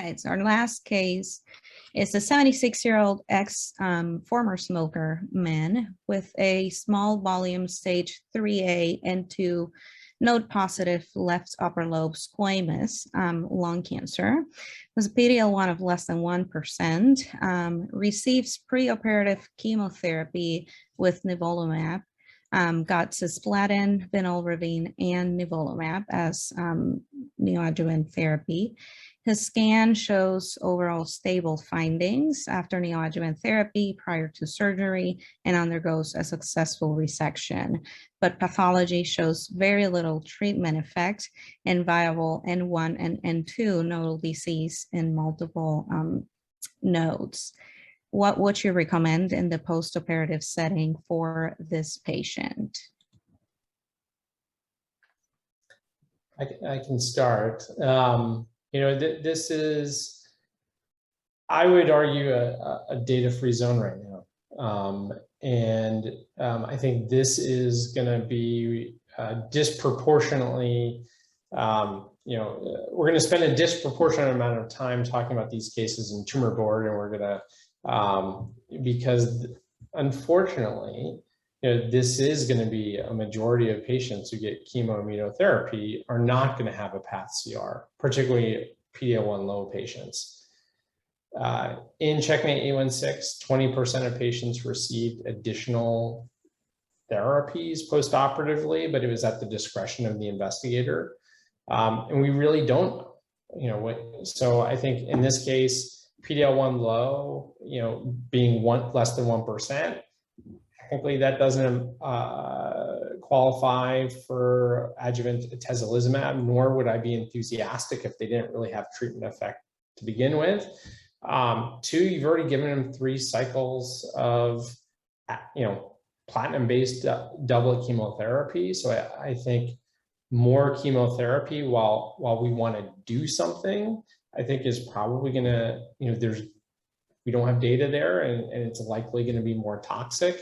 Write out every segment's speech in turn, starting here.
right, so our last case is a 76-year-old former smoker man with a small volume stage 3A and 2 node positive left upper lobe squamous lung cancer. Was a PD-L1 of less than 1%, receives preoperative chemotherapy with nivolumab, got cisplatin, vinorelbine, and nivolumab as neoadjuvant therapy. His scan shows overall stable findings after neoadjuvant therapy prior to surgery and undergoes a successful resection. But pathology shows very little treatment effect and viable N1 and N2 nodal disease in multiple nodes. What would you recommend in the post-operative setting for this patient? I can start. This is, I would argue, a data-free zone right now. I think this is going to be disproportionately, we're going to spend a disproportionate amount of time talking about these cases in tumor board, and we're going to, because unfortunately, this is going to be a majority of patients who get chemoimmunotherapy are not going to have a path CR, particularly PD-L1 low patients. In Checkmate 816, 20% of patients received additional therapies post-operatively, but it was at the discretion of the investigator. And we really don't, so I think in this case, PD-L1 low, being less than 1%, technically that doesn't qualify for adjuvant atezolizumab, nor would I be enthusiastic if they didn't really have treatment effect to begin with. 2, you've already given them 3 cycles of, platinum-based doublet chemotherapy. So I think more chemotherapy while we want to do something, I think is probably going to, we don't have data there, and it's likely going to be more toxic.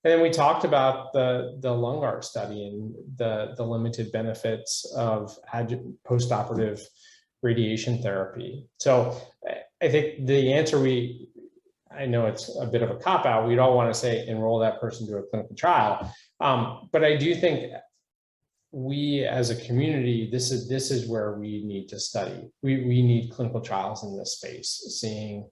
And then we talked about the Lombardi study and the limited benefits of post-operative radiation therapy. So I think the answer I know it's a bit of a cop-out. We'd all want to say enroll that person to a clinical trial. But I do think we as a community, this is where we need to study. We need clinical trials in this space, seeing,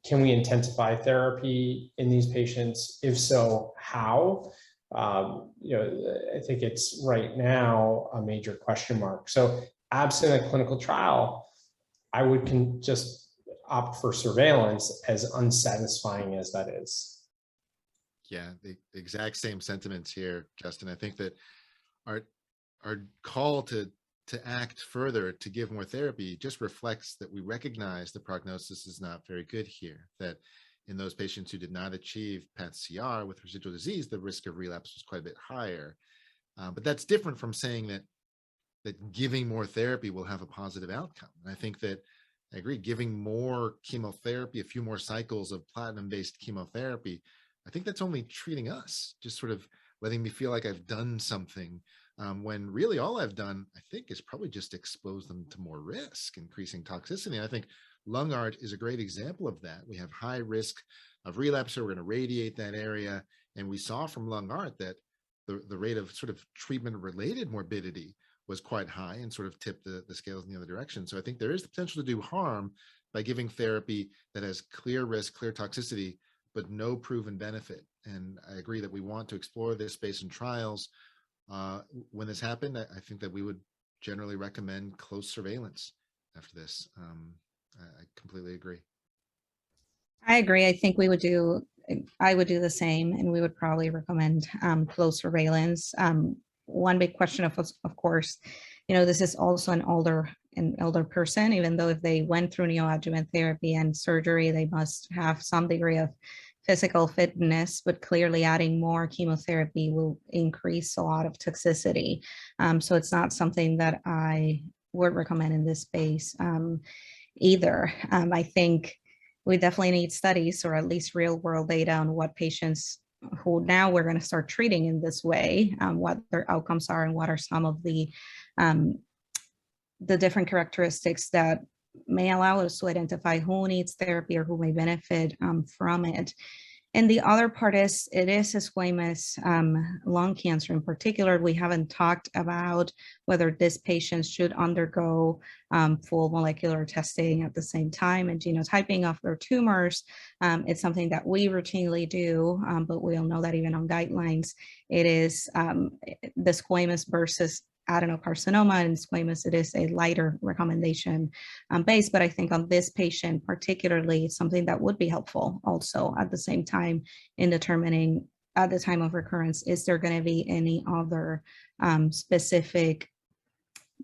can we intensify therapy in these patients? If so, how? I think it's right now a major question mark. So absent a clinical trial, I would just opt for surveillance, as unsatisfying as that is. Yeah, the exact same sentiments here, Justin. I think that our call to act further, to give more therapy, just reflects that we recognize the prognosis is not very good here, that in those patients who did not achieve path CR with residual disease, the risk of relapse was quite a bit higher. But that's different from saying that giving more therapy will have a positive outcome. And I think that I agree, giving more chemotherapy, a few more cycles of platinum-based chemotherapy, I think that's only treating us, just sort of letting me feel like I've done something, when really all I've done, I think, is probably just expose them to more risk, increasing toxicity. And I think Lombardi is a great example of that. We have high risk of relapse, so we're going to radiate that area. And we saw from Lombardi that the rate of sort of treatment-related morbidity was quite high and sort of tipped the scales in the other direction. So I think there is the potential to do harm by giving therapy that has clear risk, clear toxicity, but no proven benefit. And I agree that we want to explore this space in trials. When this happened, I think that we would generally recommend close surveillance after this. I completely agree. I agree. I think I would do the same, and we would probably recommend close surveillance. One big question, of course, this is also an older person, even though if they went through neoadjuvant therapy and surgery, they must have some degree of physical fitness, but clearly adding more chemotherapy will increase a lot of toxicity. So it's not something that I would recommend in this space either. I think we definitely need studies, or at least real world data, on what patients who now we're going to start treating in this way, what their outcomes are, and what are some of the different characteristics that may allow us to identify who needs therapy or who may benefit from it. And the other part is, it is a squamous lung cancer in particular. We haven't talked about whether this patient should undergo full molecular testing at the same time and genotyping of their tumors. It's something that we routinely do, but we all know that even on guidelines, it is the squamous versus adenocarcinoma, and squamous, it is a lighter recommendation base. But I think on this patient particularly, it's something that would be helpful also at the same time in determining at the time of recurrence, is there going to be any other specific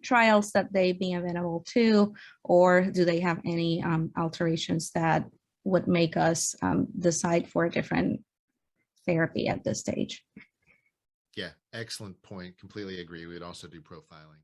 trials that they be amenable to, or do they have any alterations that would make us decide for a different therapy at this stage? Yeah, excellent point. Completely agree. We'd also do profiling.